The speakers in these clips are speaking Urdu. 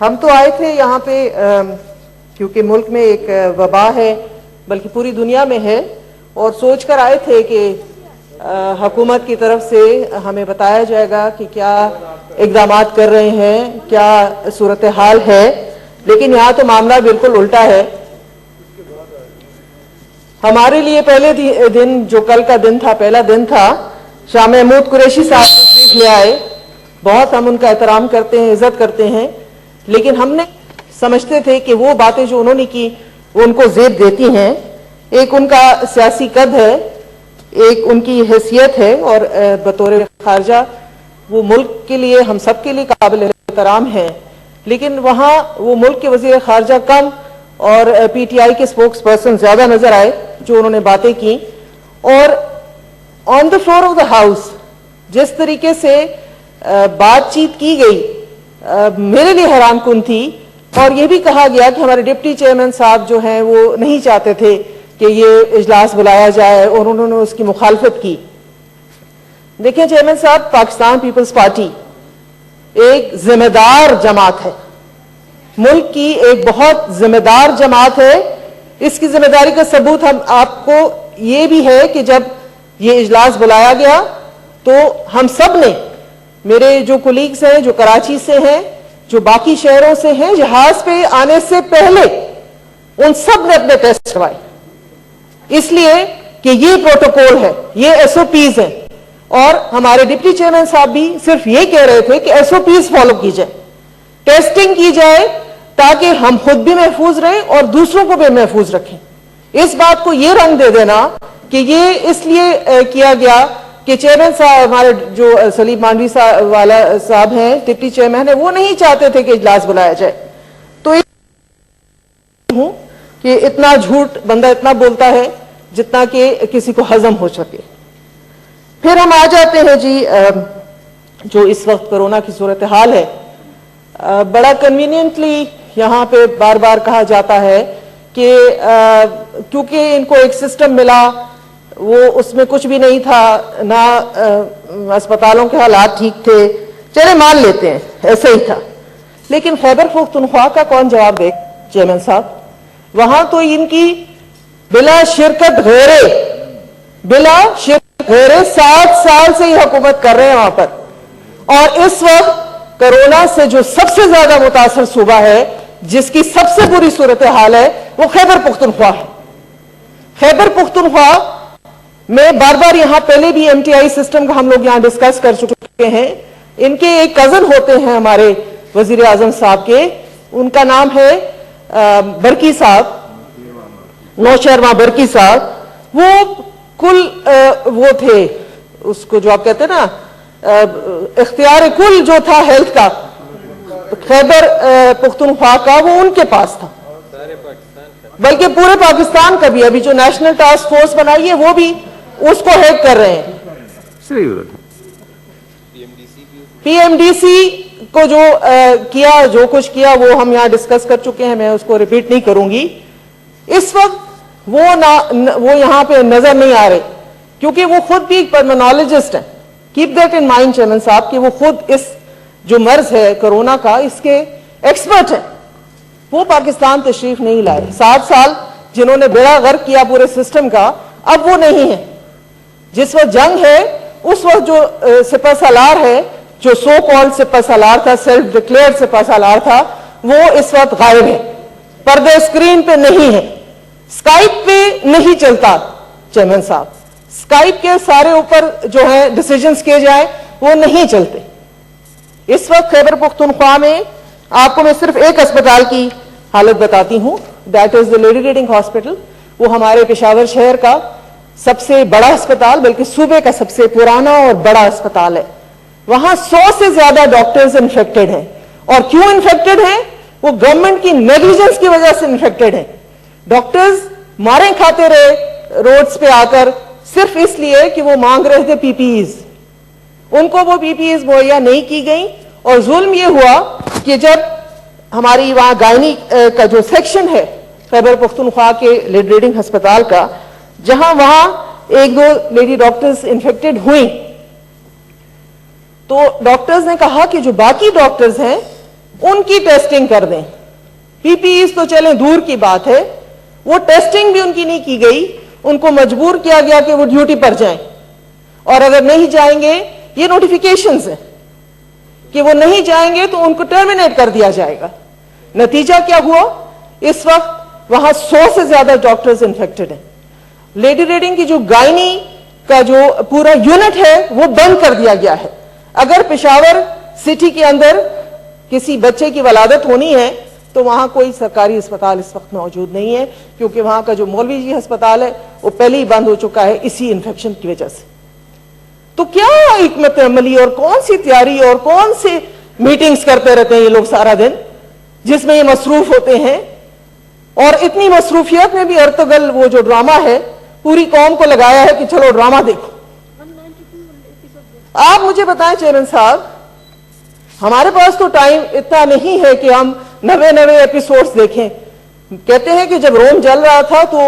ہم تو آئے تھے یہاں پہ کیونکہ ملک میں ایک وبا ہے بلکہ پوری دنیا میں ہے اور سوچ کر آئے تھے کہ حکومت کی طرف سے ہمیں بتایا جائے گا کہ کیا اقدامات کر رہے ہیں، کیا صورتحال ہے، لیکن یہاں تو معاملہ بالکل الٹا ہے۔ ہمارے لیے پہلے دن جو کل کا دن تھا، پہلا دن تھا، شاہ محمود قریشی صاحب تشریف لے آئے۔ بہت ہم ان کا احترام کرتے ہیں، عزت کرتے ہیں، لیکن ہم نے سمجھتے تھے کہ وہ باتیں جو انہوں نے کی وہ ان کو زیب دیتی ہیں۔ ایک ان کا سیاسی قد ہے، ایک ان کی حیثیت ہے، اور بطور خارجہ وہ ملک کے لیے، ہم سب کے لیے قابل احترام ہیں، لیکن وہاں وہ ملک کے وزیر خارجہ کم اور پی ٹی آئی کے سپوکس پرسن زیادہ نظر آئے جو انہوں نے باتیں کی۔ اور on the floor of the house جس طریقے سے بات چیت کی گئی میرے لیے حیران کن تھی، اور یہ بھی کہا گیا کہ ہمارے ڈپٹی چیئرمین صاحب جو ہیں وہ نہیں چاہتے تھے کہ یہ اجلاس بلایا جائے اور انہوں نے اس کی مخالفت کی۔ دیکھیں چیئرمین صاحب، پاکستان پیپلز پارٹی ایک ذمہ دار جماعت ہے، ملک کی ایک بہت ذمہ دار جماعت ہے۔ اس کی ذمہ داری کا ثبوت ہم آپ کو یہ بھی ہے کہ جب یہ اجلاس بلایا گیا تو ہم سب نے، میرے جو کولیگز ہیں جو کراچی سے ہیں، جو باقی شہروں سے ہیں، جہاز پہ آنے سے پہلے ان سب نے اپنے ٹیسٹ کروائے، اس لیے کہ یہ پروٹوکول ہے، یہ ایس او پیز ہیں، اور ہمارے ڈپٹی چیئرمین صاحب بھی صرف یہ کہہ رہے تھے کہ ایس او پیز فالو کی جائے، ٹیسٹنگ کی جائے، تاکہ ہم خود بھی محفوظ رہیں اور دوسروں کو بھی محفوظ رکھیں۔ اس بات کو یہ رنگ دے دینا کہ یہ اس لیے کیا گیا کہ چیئرمین صاحب، ہمارے جو سلیم مانوی صاحب ہیں ڈپٹی چیئرمین ہیں، وہ نہیں چاہتے تھے کہ اجلاس بلایا جائے، تو ہوں کہ اتنا جھوٹ بندہ اتنا بولتا ہے جتنا کہ کسی کو ہضم ہو سکے۔ پھر ہم آ جاتے ہیں جی جو اس وقت کرونا کی صورتحال ہے، بڑا کنوینئنٹلی یہاں پہ بار بار کہا جاتا ہے کہ کیونکہ ان کو ایک سسٹم ملا، وہ اس میں کچھ بھی نہیں تھا، نہ اسپتالوں کے حالات ٹھیک تھے، چلے مان لیتے ہیں ایسا ہی تھا، لیکن خیبر پختونخوا کا کون جواب دے چیئرمین صاحب؟ وہاں تو ان کی بلا شرکت غیرے 7 سال سے یہ حکومت کر رہے ہیں وہاں پر، اور اس وقت کرونا سے جو سب سے زیادہ متاثر صوبہ ہے، جس کی سب سے بری صورتحال ہے، وہ خیبر پختونخوا ہے۔ خیبر پختونخوا میں بار بار یہاں پہلے بھی ایم ٹی آئی سسٹم کا ہم لوگ یہاں ڈسکس کر چکے ہیں۔ ان کے ایک کزن ہوتے ہیں ہمارے وزیر اعظم صاحب کے، ان کا نام ہے برکی صاحب، نوشہرواں برکی صاحب، وہ کل وہ تھے، اس کو جو آپ کہتے ہیں نا اختیار کل جو تھا ہیلتھ کا خیبر پختونخوا کا، وہ ان کے پاس تھا، بلکہ پورے پاکستان کا بھی۔ ابھی جو نیشنل ٹاسک فورس بنائی ہے وہ بھی اس کو ہیڈ کر رہے ہیں۔ پی ایم ڈی سی کو جو کچھ کیا وہ ہم یہاں ڈسکس کر چکے ہیں، میں اس کو ریپیٹ نہیں کروں گی۔ اس وقت وہ یہاں پہ نظر نہیں آ رہے، کیونکہ وہ خود بھی ایک پلمونالوجسٹ ہیں۔ Keep that in mind chairman صاحب کہ وہ خود اس جو مرض ہے کرونا کا، اس کے ایکسپرٹ ہیں۔ وہ پاکستان تشریف نہیں لائے۔ 7 سال جنہوں نے بیڑا غرق کیا پورے سسٹم کا، اب وہ نہیں ہیں۔ جس وقت جنگ ہے اس وقت جو سپہ سالار ہے، جو سو کال سپہ سالار تھا، سیلف ڈکلیئر سپہ سالار تھا، وہ اس وقت غائب ہے، پردے اسکرین پہ نہیں ہے، اسکائپ پہ نہیں چلتا چیئرمین صاحب، اسکائپ کے سارے اوپر جو ہیں ڈیسیجنز کیے جائیں وہ نہیں چلتے۔ اس وقت خیبر پختونخوا میں آپ کو میں صرف ایک اسپتال کی حالت بتاتی ہوں، that is the lady reading hospital. وہ ہمارے پشاور شہر کا سب سے بڑا اسپتال، بلکہ صوبے کا سب سے پرانا اور بڑا اسپتال ہے۔ وہاں 100 سے زیادہ ڈاکٹرز انفیکٹڈ ہیں، اور کیوں انفیکٹڈ ہیں؟ وہ گورنمنٹ کی نیگلیجنس کی وجہ سے انفیکٹڈ ہیں۔ ڈاکٹرز مارے کھاتے رہے روڈز پہ آ کر، صرف اس لیے کہ وہ مانگ رہے تھے پی پی ایز، ان کو وہ پی پی ایز مہیا نہیں کی گئی۔ اور ظلم یہ ہوا کہ جب ہماری وہاں گائنی کا جو سیکشن ہے خیبر پختونخوا کے لیڈی ریڈنگ ہسپتال کا، جہاں وہاں 1-2 لیڈی ڈاکٹرز انفیکٹڈ ہوئیں، تو ڈاکٹرز نے کہا کہ جو باقی ڈاکٹرز ہیں ان کی ٹیسٹنگ کر دیں. پی پی ایز تو چلیں دور کی بات ہے, وہ ٹیسٹنگ بھی ان کی نہیں کی گئی, ان کو مجبور کیا گیا کہ وہ ڈیوٹی پر جائیں, اور اگر نہیں جائیں گے, یہ نوٹیفیکیشنز ہیں کہ وہ نہیں جائیں گے تو ان کو ٹرمینیٹ کر دیا جائے گا. نتیجہ کیا ہوا؟ اس وقت وہاں 100 سے زیادہ ڈاکٹرز انفیکٹڈ ہیں. لیڈی ریڈنگ کی جو گائنی کا جو پورا یونٹ ہے وہ بند کر دیا گیا ہے. اگر پشاور سٹی کے اندر کسی بچے کی ولادت ہونی ہے تو وہاں کوئی سرکاری اسپتال اس وقت موجود نہیں ہے, کیونکہ وہاں کا جو مولوی جی ہسپتال ہے وہ پہلے ہی بند ہو چکا ہے اسی انفیکشن کی وجہ سے. تو کیا حکمت عملی اور کون سی تیاری اور کون سی میٹنگز کرتے رہتے ہیں یہ لوگ سارا دن, جس میں یہ مصروف ہوتے ہیں. اور اتنی مصروفیت میں بھی ارطغرل وہ جو ڈرامہ ہے پوری قوم کو لگایا ہے کہ چلو ڈرامہ دیکھو. آپ مجھے بتائیں چیئرمین صاحب, ہمارے پاس تو ٹائم اتنا نہیں ہے کہ ہم 90 ایپیسوڈز دیکھیں. کہتے ہیں کہ جب روم جل رہا تھا تو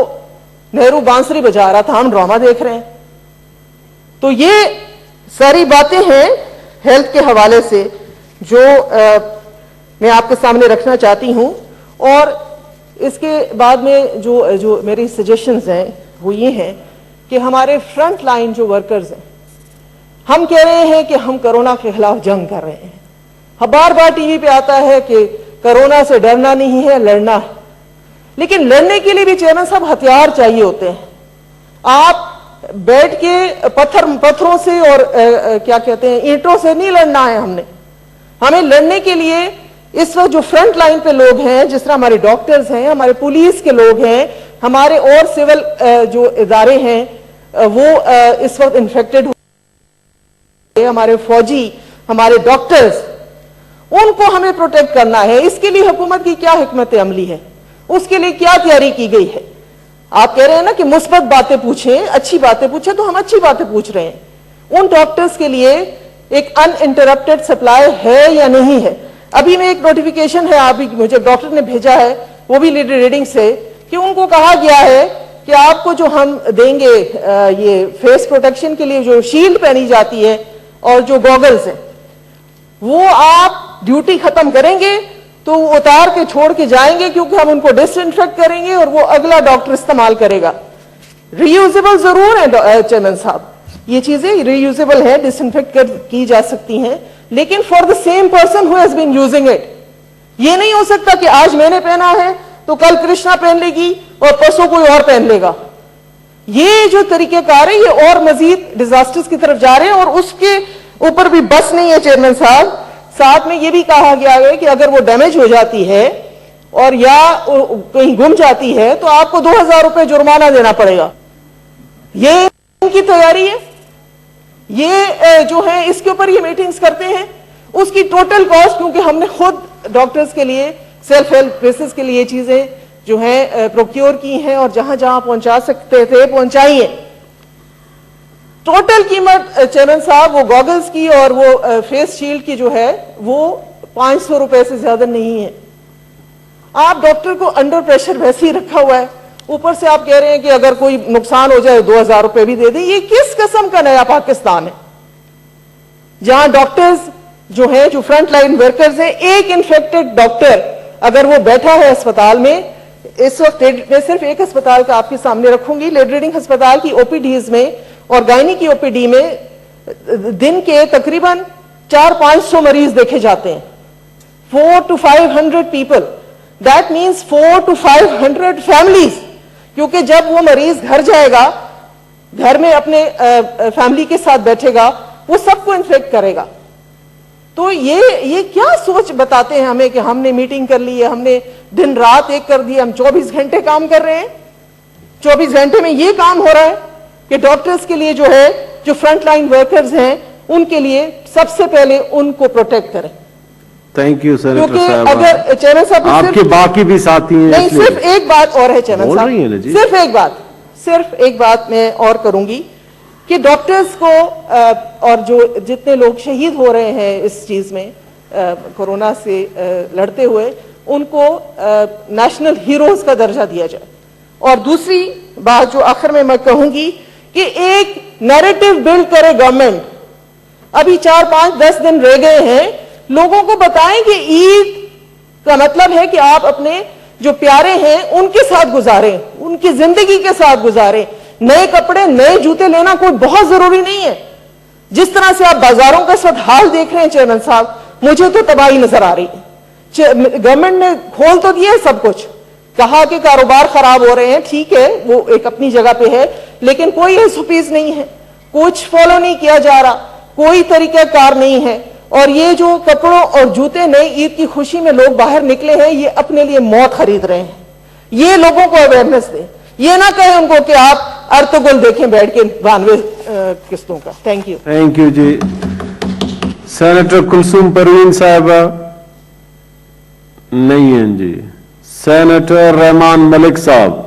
نہرو بانسری بجا رہا تھا, ہم ڈرامہ دیکھ رہے ہیں. تو یہ ساری باتیں ہیں ہیلتھ کے حوالے سے جو میں آپ کے سامنے رکھنا چاہتی ہوں. اور اس کے بعد میں جو میری سجیشنز ہیں وہ یہ ہیں کہ ہمارے فرنٹ لائن جو ورکرز ہیں, ہم کہہ رہے ہیں کہ ہم کرونا کے خلاف جنگ کر رہے ہیں. بار بار ٹی وی پہ آتا ہے کہ کرونا سے ڈرنا نہیں ہے, لڑنا ہے. لیکن لڑنے کے لیے بھی چیئرمین صاحب ہتھیار چاہیے ہوتے ہیں. آپ بیٹھ کے پتھروں سے اور کیا کہتے ہیں اینٹوں سے نہیں لڑنا ہے. ہمیں لڑنے کے لیے اس وقت جو فرنٹ لائن پہ لوگ ہیں, جس طرح ہمارے ڈاکٹرز ہیں, ہمارے پولیس کے لوگ ہیں, ہمارے اور سول جو ادارے ہیں وہ اس وقت انفیکٹڈ ہوئے, ہمارے فوجی, ہمارے ڈاکٹرز, ان کو ہمیں پروٹیکٹ کرنا ہے. اس کے لیے حکومت کی کیا حکمت عملی ہے, اس کے لیے کیا تیاری کی گئی ہے؟ آپ کہہ رہے ہیں نا کہ مثبت باتیں پوچھیں, اچھی باتیں پوچھیں, تو ہم اچھی باتیں پوچھ رہے ہیں. ان ڈاکٹرز کے لیے ایک ان انٹرپٹڈ سپلائی ہے یا نہیں ہے؟ ابھی میں ایک نوٹیفیکیشن ہے, مجھے ڈاکٹر نے بھیجا ہے, وہ بھی لیڈی ریڈنگ سے, کہ ان کو کہا گیا ہے کہ آپ کو جو ہم دیں گے یہ فیس پروٹیکشن کے لیے جو شیلڈ پہنی جاتی ہے اور جو گوگلز ہیں, وہ آپ ڈیوٹی ختم کریں گے تو وہ اتار کے چھوڑ کے جائیں گے, کیونکہ ہم ان کو ڈس انفیکٹ کریں گے اور وہ اگلا ڈاکٹر استعمال کرے گا. ریوزیبل ضرور ہے چیئرمین صاحب, یہ چیزیں ریوزیبل ہیں, ڈس انفیکٹ کی جا سکتی ہیں, لیکن for the same person who has been using it. یہ نہیں ہو سکتا کہ آج میں نے پہنا ہے تو کل کرشنا پہن لے گی اور پرسوں کوئی اور پہن لے گا. یہ جو طریقہ کار ہے یہ اور مزید ڈیزاسٹرز کی طرف جا رہے ہیں. اور اس کے اوپر بھی بس نہیں ہے چیئرمین صاحب, ساتھ میں یہ بھی کہا گیا ہے کہ اگر وہ ڈیمیج ہو جاتی ہے اور یا کہیں گم جاتی ہے تو آپ کو 2000 روپے جرمانہ دینا پڑے گا. یہ ان کی تیاری ہے. یہ جو ہے اس کے اوپر یہ میٹنگز کرتے ہیں. اس کی ٹوٹل کاسٹ, کیونکہ ہم نے خود ڈاکٹرز کے لیے سیلف ہیلپ بیسز کے لیے یہ چیزیں جو ہیں پروکیور کی ہیں اور جہاں جہاں پہنچا سکتے تھے پہنچائی ہیں. ٹوٹل قیمت چیئرمین صاحب وہ گوگلز کی اور وہ فیس شیلڈ کی جو ہے وہ 500 روپے سے زیادہ نہیں ہے. آپ ڈاکٹر کو انڈر پریشر ویسے ہی رکھا ہوا ہے, اوپر سے آپ کہہ رہے ہیں کہ اگر کوئی نقصان ہو جائے 2000 روپے بھی دے دیں. یہ کس قسم کا نیا پاکستان ہے جہاں ڈاکٹرز جو ہیں, جو فرنٹ لائن ورکرز ہیں, ایک انفیکٹڈ ڈاکٹر اگر وہ بیٹھا ہے اسپتال میں, اس وقت میں صرف ایک اسپتال کا آپ کے سامنے رکھوں گی, لیڈی ریڈنگ ہسپتال کی او پی ڈیز میں اور گائنی کی او پی ڈی میں دن کے تقریباً 400-500 مریض دیکھے جاتے ہیں. 400 to 500 people, that means 400 to 500 families. کیونکہ جب وہ مریض گھر جائے گا, گھر میں اپنے فیملی کے ساتھ بیٹھے گا, وہ سب کو انفیکٹ کرے گا. تو یہ کیا سوچ بتاتے ہیں ہمیں کہ ہم نے میٹنگ کر لی ہے, ہم نے دن رات ایک کر دی, ہم 24 گھنٹے کام کر رہے ہیں. 24 گھنٹے میں یہ کام ہو رہا ہے کہ ڈاکٹرز کے لیے جو ہے, جو فرنٹ لائن ورکرز ہیں, ان کے لیے سب سے پہلے ان کو پروٹیکٹ کریں. تھینک یو سینیٹر صاحب. اگر چیئرمین صاحب آپ کے باقی بھی ساتھی ہیں, نہیں, صرف ایک بات اور ہے چیئرمین صاحب, صرف ایک بات میں اور کروں گی کہ ڈاکٹرز کو اور جو جتنے لوگ شہید ہو رہے ہیں اس چیز میں کورونا سے لڑتے ہوئے, ان کو نیشنل ہیروز کا درجہ دیا جائے. اور دوسری بات جو آخر میں کہوں گی کہ ایک نیریٹو بلڈ کرے گورنمنٹ. ابھی 4, 5, 10 دن رہ گئے ہیں. لوگوں کو بتائیں کہ عید کا مطلب ہے کہ آپ اپنے جو پیارے ہیں ان کے ساتھ گزاریں, ان کی زندگی کے ساتھ گزاریں. نئے کپڑے, نئے جوتے لینا کوئی بہت ضروری نہیں ہے. جس طرح سے آپ بازاروں کا اس وقت حال دیکھ رہے ہیں چیئرمین صاحب, مجھے تو تباہی نظر آ رہی ہے. گورنمنٹ نے کھول تو دیا ہے سب کچھ, کہا کہ کاروبار خراب ہو رہے ہیں, ٹھیک ہے وہ ایک اپنی جگہ پہ ہے, لیکن کوئی SOPs نہیں ہے, کچھ فالو نہیں کیا جا رہا, کوئی طریقہ کار نہیں ہے. اور یہ جو کپڑوں اور جوتے نئے عید کی خوشی میں لوگ باہر نکلے ہیں, یہ اپنے لیے موت خرید رہے ہیں. یہ لوگوں کو اویئرنیس دیں, یہ نہ کہیں ان کو کہ آپ ارطغرل دیکھیں بیٹھ کے 92 قسطوں کا. Thank you. تھینک یو جی. سینیٹر کلثوم پروین صاحبہ نہیں ہیں جی. سینیٹر رحمان ملک صاحب.